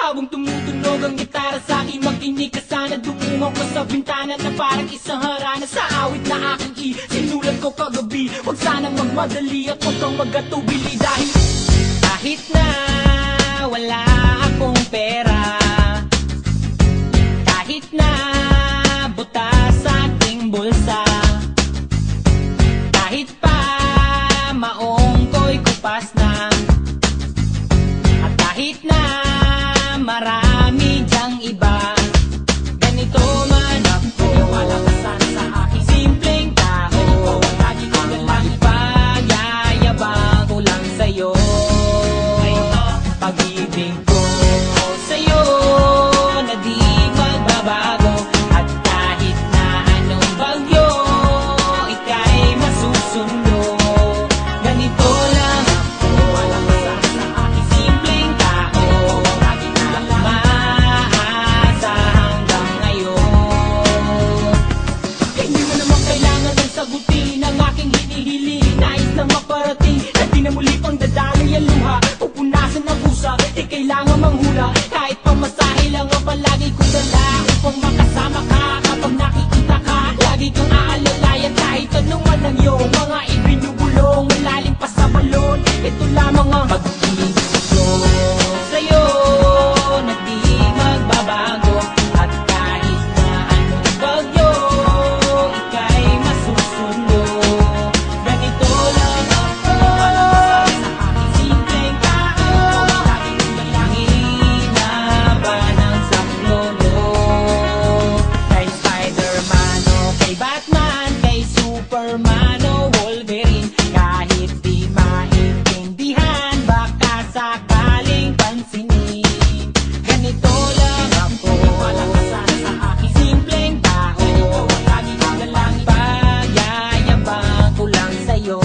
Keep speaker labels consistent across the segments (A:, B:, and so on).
A: Habang tumutunog ang gitara sa akin, makinig ka sana. Dumungaw ko sa bintana na parang isang harana. Sa awit na aking sinulat ko kagabi. Huwag sanang magmadali at huwag kang magatubili. Dahil kahit na wala akong pera, kahit na butas sa aking bulsa, kahit pa maong ko'y kupas na, at kahit na marami dyang iba, ganito man ako. Wala ka sana sa aking simpleng tao. Lagi ko na lang ipag-yayabang ko lang sa'yo. Pag-ibig ko sa'yo na di magbabago. At kahit na anong bagyo, ika'y masusundo. Ganito lang ako. Wala ka sana sa aking simpleng tao. Lagi ko lang maasa hanggang ngayon. Hindi mo naman kailangan ng sagutin ang aking hinihiling. Nais na maparating na di na muli pang dadaloy ang luha. Pupunasan ang pusa, di kailangan manghula. Kahit pamasahe lang ang palagi kong dala upang makasama ka kapag nakikita ka. Lagi kang aalalayan kahit anong man ang iyong mga ibinubulong. Malalim pa sa balon, ito lamang ang pag-ibig ko sa'yo na di magbabago. At kahit na anong bagyo, ika'y masusundo. Ganito lang ako. Walang kasama sa aking simpleng tao. Lagi kong lang hinaban ang saklolo. Kay Spider-Man o kay Batman, kay Superman o Wolverine, kahit di maintindihan, baka sakaling pansinin. Ganito lang ako. Walang kasama sa aking simpleng tao. Lagi ko na lang ipag-yayabang ko lang sa'yo.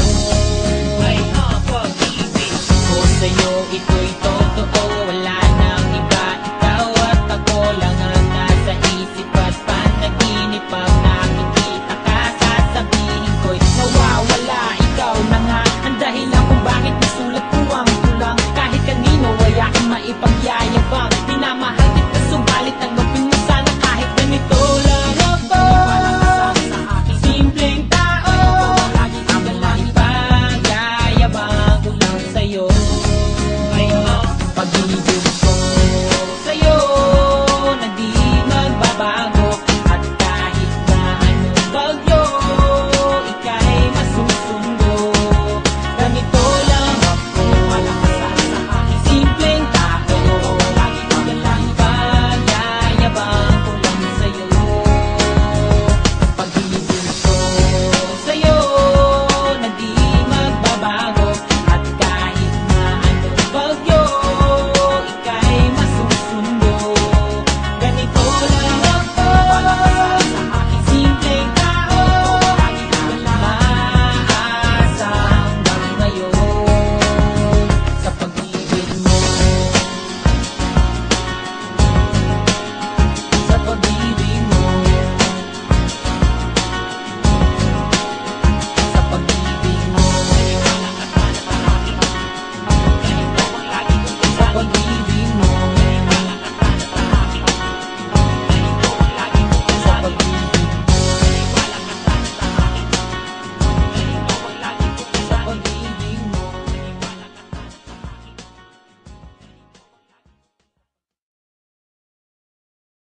A: Pag-ibig ko sa'yo, ito'y totoo. Wala nang iba, ikaw at ako lang ang nasa isip at panaginip. Pag nakikita ka, sasabihin ko'y nawawala. Ikaw na nga ang dahilan kung bakit nasulat ko ang tulang. Kahit kanino ay aking maipagyayabang. Minamahal kita subalit tanggapin mo sana kahit ganito lang ako. Walang kasama sa aking simpleng tao. Lagi ko na lang ipag-yayabang ko lang sa'yo. Pag-ibig ko